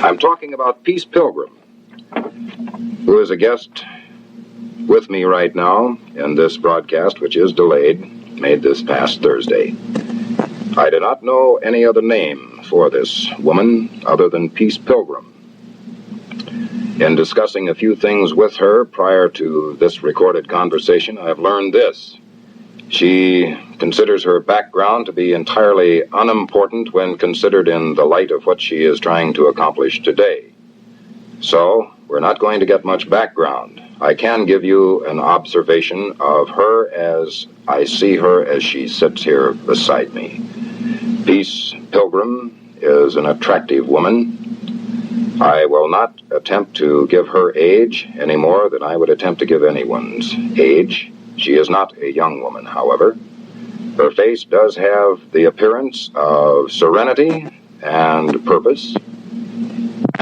I'm talking about Peace Pilgrim, who is a guest with me right now in this broadcast, which is delayed, made this past Thursday. I do not know any other name for this woman other than Peace Pilgrim. In discussing a few things with her prior to this recorded conversation, I have learned this. She considers her background to be entirely unimportant when considered in the light of what she is trying to accomplish today. So, we're not going to get much background. I can give you an observation of her as I see her as she sits here beside me. Peace Pilgrim is an attractive woman. I will not attempt to give her age any more than I would attempt to give anyone's age. She is not a young woman, however. Her face does have the appearance of serenity and purpose.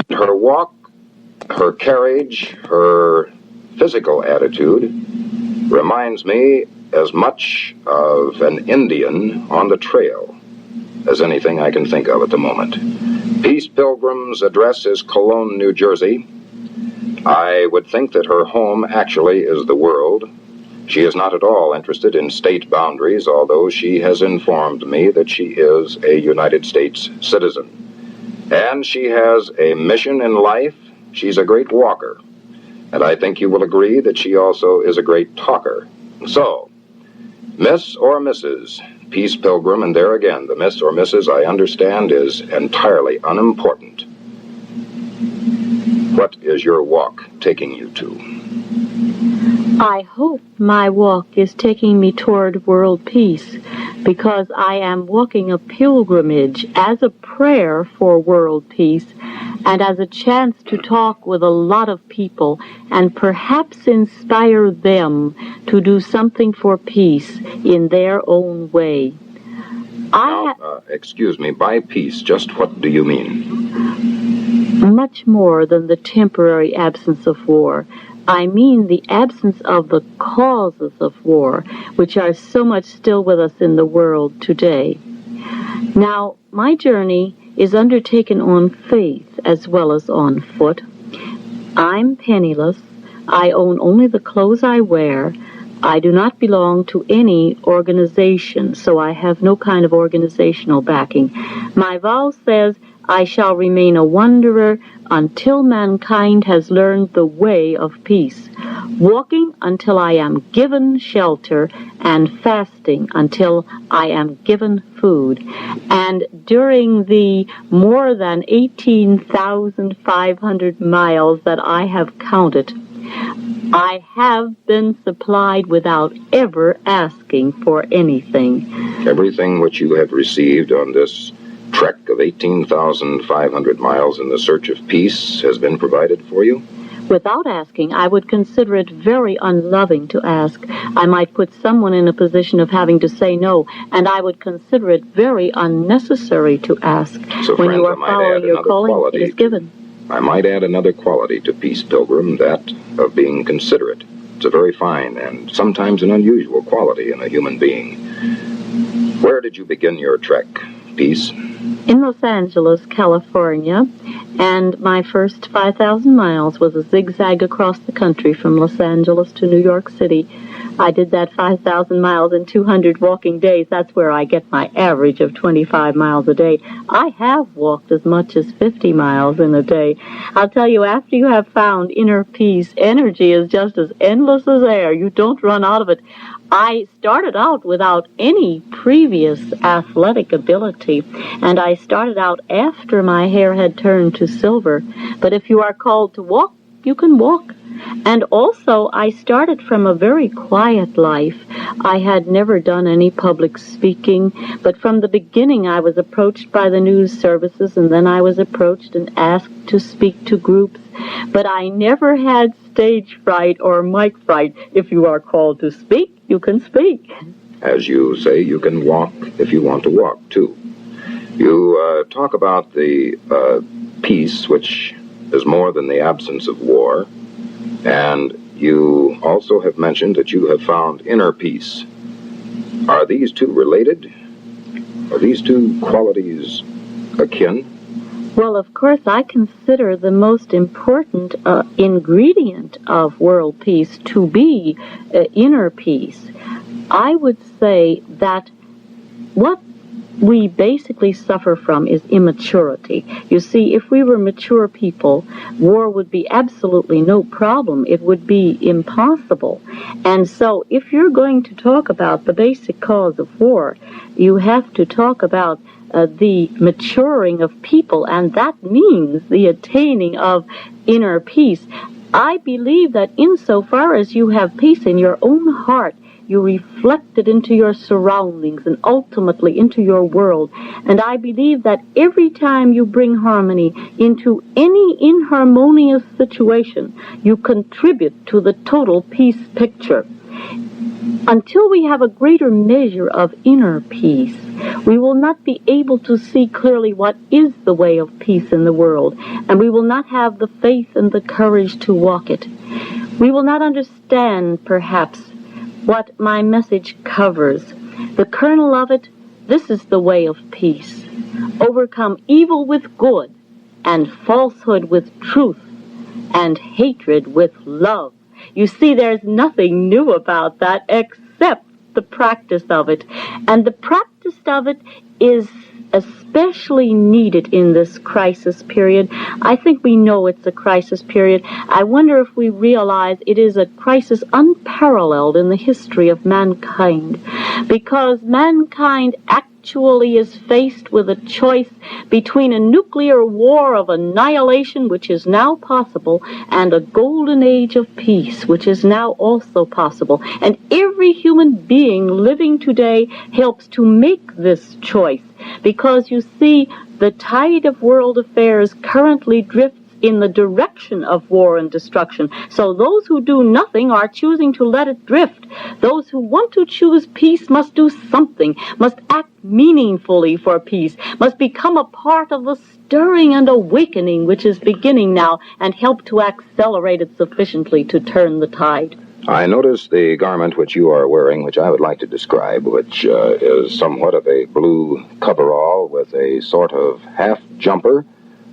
Her walk, her carriage, her physical attitude reminds me as much of an Indian on the trail as anything I can think of at the moment. Peace Pilgrim's address is Cologne, New Jersey. I would think that her home actually is the world. She is not at all interested in state boundaries, although she has informed me that she is a United States citizen. And she has a mission in life. She's a great walker. And I think you will agree that she also is a great talker. So, Miss or Mrs. Peace Pilgrim, and there again, the Miss or Mrs. I understand is entirely unimportant. What is your walk taking you to? I hope my walk is taking me toward world peace, because I am walking a pilgrimage as a prayer for world peace and as a chance to talk with a lot of people and perhaps inspire them to do something for peace in their own way. Excuse me, by peace, just what do you mean? Much more than the temporary absence of war. I mean the absence of the causes of war, which are so much still with us in the world today. Now, my journey is undertaken on faith as well as on foot. I'm penniless. I own only the clothes I wear. I do not belong to any organization, so I have no kind of organizational backing. My vow says I shall remain a wanderer until mankind has learned the way of peace, walking until I am given shelter, and fasting until I am given food. And during the more than 18,500 miles that I have counted, I have been supplied without ever asking for anything. Everything which you have received on this trek of 18,500 miles in the search of peace has been provided for you? Without asking, I would consider it very unloving to ask. I might put someone in a position of having to say no, and I would consider it very unnecessary to ask. So, when friends, you are following your calling, it is given. I might add another quality to Peace Pilgrim, that of being considerate. It's a very fine and sometimes an unusual quality in a human being. Where did you begin your trek, Peace? In Los Angeles, California, and my first 5,000 miles was a zigzag across the country from Los Angeles to New York City. I did that 5,000 miles in 200 walking days. That's where I get my average of 25 miles a day. I have walked as much as 50 miles in a day. I'll tell you, after you have found inner peace, energy is just as endless as air. You don't run out of it. I started out without any previous athletic ability, and I started out after my hair had turned to silver. But if you are called to walk, you can walk. And also, I started from a very quiet life. I had never done any public speaking, but from the beginning I was approached by the news services, and then I was approached and asked to speak to groups. But I never had stage fright or mic fright. If you are called to speak, you can speak. As you say, you can walk if you want to walk, too. You talk about the peace, which is more than the absence of war. And you also have mentioned that you have found inner peace. Are these two related? Are these two qualities akin? Well, of course, I consider the most important ingredient of world peace to be inner peace. I would say that what we basically suffer from is immaturity. You see, if we were mature people, war would be absolutely no problem. It would be impossible. And so if you're going to talk about the basic cause of war, you have to talk about the maturing of people, and that means the attaining of inner peace. I believe that insofar as you have peace in your own heart, you reflect it into your surroundings and ultimately into your world. And I believe that every time you bring harmony into any inharmonious situation, you contribute to the total peace picture. Until we have a greater measure of inner peace, we will not be able to see clearly what is the way of peace in the world, and we will not have the faith and the courage to walk it. We will not understand, perhaps, what my message covers. The kernel of it, this is the way of peace. Overcome evil with good, and falsehood with truth, and hatred with love. You see, there's nothing new about that except the practice of it. And the practice of it is especially needed in this crisis period. I think we know it's a crisis period. I wonder if we realize it is a crisis unparalleled in the history of mankind, because mankind actually is faced with a choice between a nuclear war of annihilation, which is now possible, and a golden age of peace, which is now also possible. And every human being living today helps to make this choice, because you see, the tide of world affairs currently drifts in the direction of war and destruction. So those who do nothing are choosing to let it drift. Those who want to choose peace must do something, must act meaningfully for peace, must become a part of the stirring and awakening which is beginning now, and help to accelerate it sufficiently to turn the tide. I notice the garment which you are wearing, which I would like to describe, which is somewhat of a blue coverall with a sort of half jumper,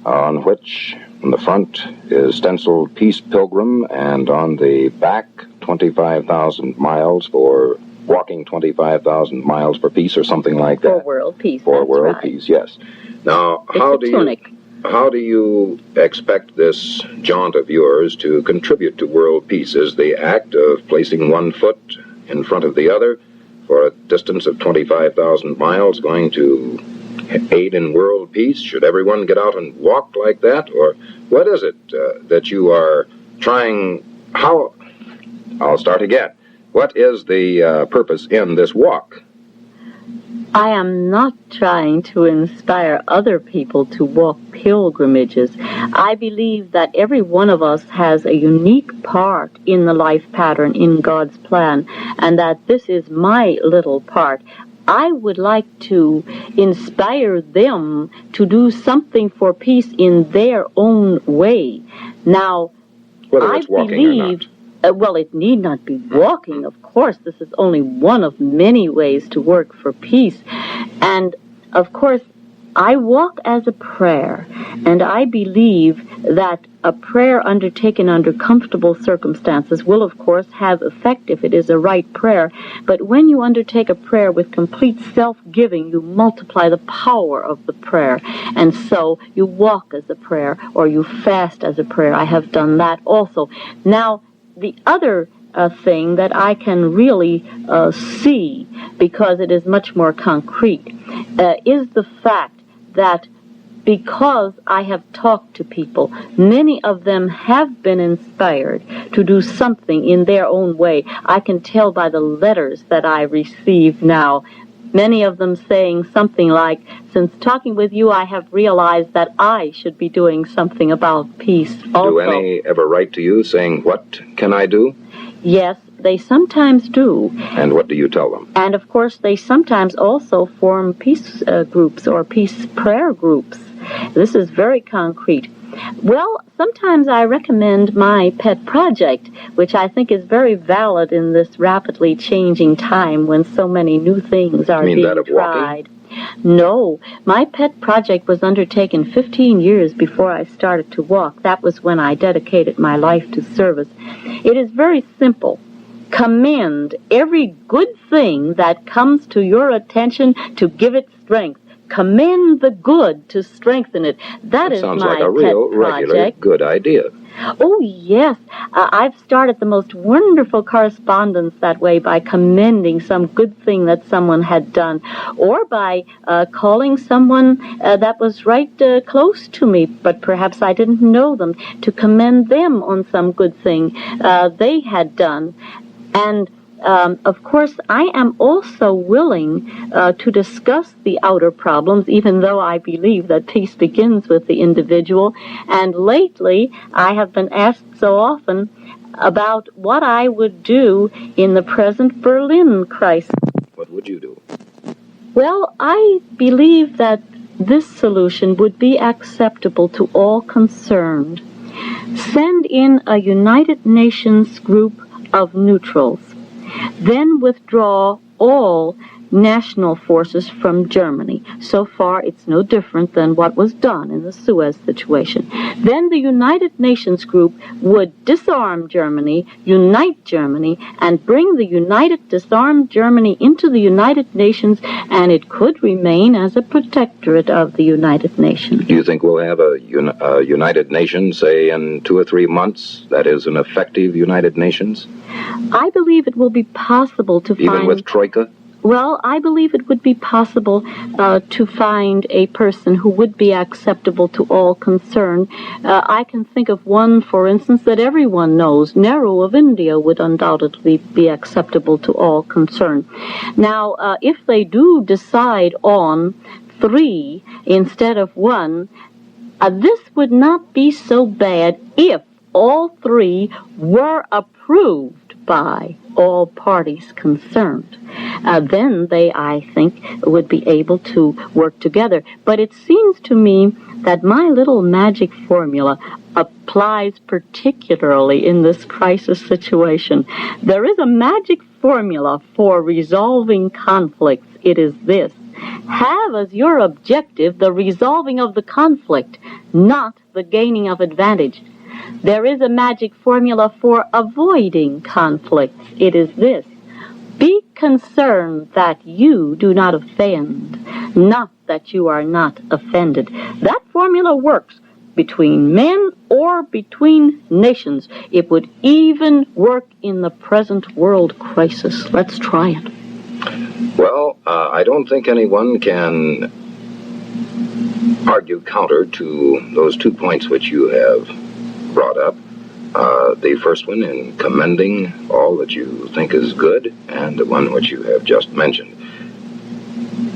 on which on the front is stenciled Peace Pilgrim, and on the back 25,000 miles for walking 25,000 miles for peace, or something like that. For world peace. For world right. peace, yes. Now, how do you expect this jaunt of yours to contribute to world peace? Is the act of placing one foot in front of the other for a distance of 25,000 miles going to aid in world peace? Should everyone get out and walk like that? Or what is it that you are trying? I'll start again. What is the purpose in this walk? I am not trying to inspire other people to walk pilgrimages. I believe that every one of us has a unique part in the life pattern in God's plan, and that this is my little part. I would like to inspire them to do something for peace in their own way. Now, whether it's walking or not. Well, it need not be walking, of course. This is only one of many ways to work for peace. And, of course, I walk as a prayer, and I believe that a prayer undertaken under comfortable circumstances will, of course, have effect if it is a right prayer. But when you undertake a prayer with complete self-giving, you multiply the power of the prayer. And so you walk as a prayer, or you fast as a prayer. I have done that also. Now, the other thing that I can really see, because it is much more concrete, is the fact that because I have talked to people, many of them have been inspired to do something in their own way. I can tell by the letters that I receive now, many of them saying something like, since talking with you, I have realized that I should be doing something about peace also. Do any ever write to you saying, what can I do? Yes, they sometimes do. And what do you tell them? And, of course, they sometimes also form peace groups or peace prayer groups. This is very concrete. Well, sometimes I recommend my pet project, which I think is very valid in this rapidly changing time when so many new things are being that of tried. Walking? No, my pet project was undertaken 15 years before I started to walk. That was when I dedicated my life to service. It is very simple. Commend every good thing that comes to your attention to give it strength. Commend the good to strengthen it. That is sounds my like a real, pet regular, project. good idea. Oh, yes. I've started the most wonderful correspondence that way by commending some good thing that someone had done, or by calling someone that was right close to me, but perhaps I didn't know them, to commend them on some good thing they had done. And of course, I am also willing to discuss the outer problems, even though I believe that peace begins with the individual. And lately, I have been asked so often about what I would do in the present Berlin crisis. What would you do? Well, I believe that this solution would be acceptable to all concerned. Send in a United Nations group of neutrals. Then withdraw all national forces from Germany. So far, it's no different than what was done in the Suez situation. Then the United Nations group would disarm Germany, unite Germany, and bring the united, disarmed Germany into the United Nations, and it could remain as a protectorate of the United Nations. Do you think we'll have a United Nations, say, in 2 or 3 months? That is, an effective United Nations? I believe it will be possible to find... Even with Troika? Well, I believe it would be possible to find a person who would be acceptable to all concerned. I can think of one, for instance, that everyone knows. Nehru of India would undoubtedly be acceptable to all concerned. Now, if they do decide on 3 instead of 1, this would not be so bad if all 3 were approved by all parties concerned. Then they, I think, would be able to work together. But it seems to me that my little magic formula applies particularly in this crisis situation. There is a magic formula for resolving conflicts. It is this: have as your objective the resolving of the conflict, not the gaining of advantage. There is a magic formula for avoiding conflicts. It is this: be concerned that you do not offend, not that you are not offended. That formula works between men or between nations. It would even work in the present world crisis. Let's try it. Well, I don't think anyone can argue counter to those 2 points which you have brought up. The first one in commending all that you think is good, and the one which you have just mentioned.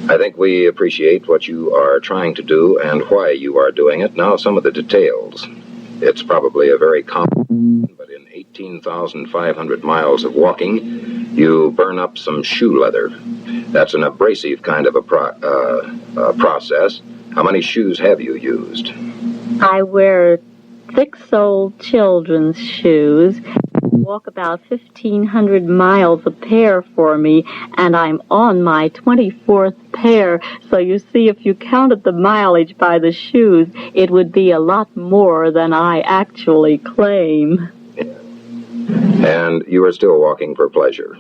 I think we appreciate what you are trying to do and why you are doing it. Now, some of the details. It's probably a very common, but in 18,500 miles of walking, you burn up some shoe leather. That's an abrasive kind of a process. How many shoes have you used? I wear thick-soled children's shoes. Walk about 1,500 miles a pair for me, and I'm on my 24th pair. So you see, if you counted the mileage by the shoes, it would be a lot more than I actually claim. And you are still walking for pleasure,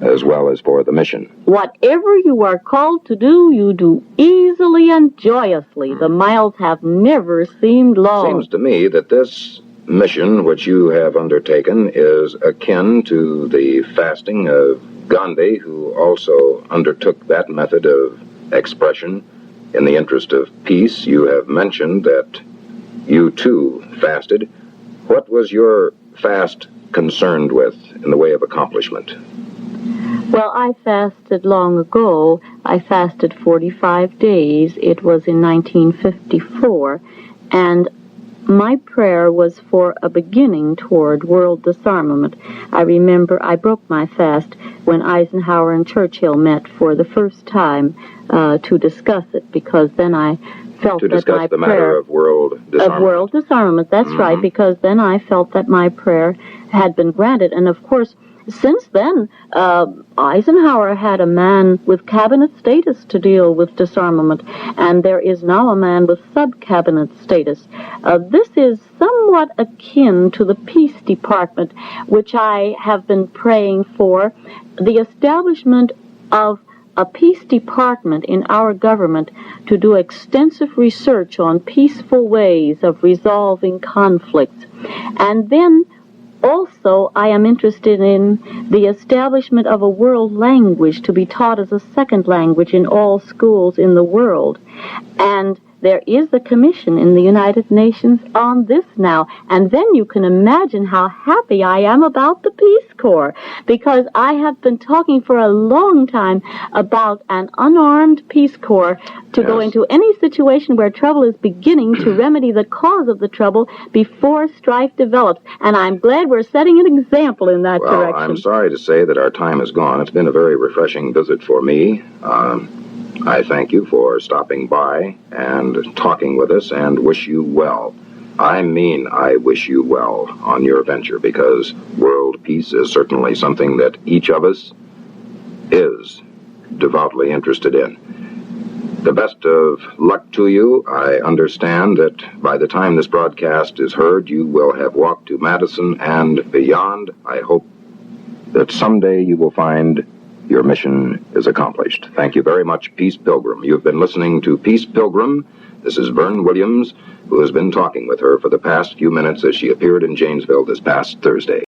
as well as for the mission. Whatever you are called to do, you do easily and joyously. The miles have never seemed long. Seems to me that this mission which you have undertaken is akin to the fasting of Gandhi, who also undertook that method of expression in the interest of peace. You have mentioned that you too fasted. What was your fast concerned with in the way of accomplishment? Well, I fasted long ago. I fasted 45 days. It was in 1954, and my prayer was for a beginning toward world disarmament. I remember I broke my fast when Eisenhower and Churchill met for the first time to discuss it, because then I felt to that discuss my the prayer matter of world disarmament. Of world disarmament, that's right, because then I felt that my prayer had been granted. And of course, since then, Eisenhower had a man with cabinet status to deal with disarmament, and there is now a man with sub-cabinet status. This is somewhat akin to the Peace Department, which I have been praying for. The establishment of a peace department in our government to do extensive research on peaceful ways of resolving conflicts. And then also, I am interested in the establishment of a world language to be taught as a second language in all schools in the world. And there is a commission in the United Nations on this now. And then you can imagine how happy I am about the Peace Corps, because I have been talking for a long time about an unarmed Peace Corps to go into any situation where trouble is beginning to remedy the cause of the trouble before strife develops. And I'm glad we're setting an example in that direction. Well, I'm sorry to say that our time is gone. It's been a very refreshing visit for me. I thank you for stopping by and talking with us and wish you well. I mean, I wish you well on your venture, because world peace is certainly something that each of us is devoutly interested in. The best of luck to you. I understand that by the time this broadcast is heard, you will have walked to Madison and beyond. I hope that someday you will find your mission is accomplished. Thank you very much, Peace Pilgrim. You've been listening to Peace Pilgrim. This is Vern Williams, who has been talking with her for the past few minutes as she appeared in Janesville this past Thursday.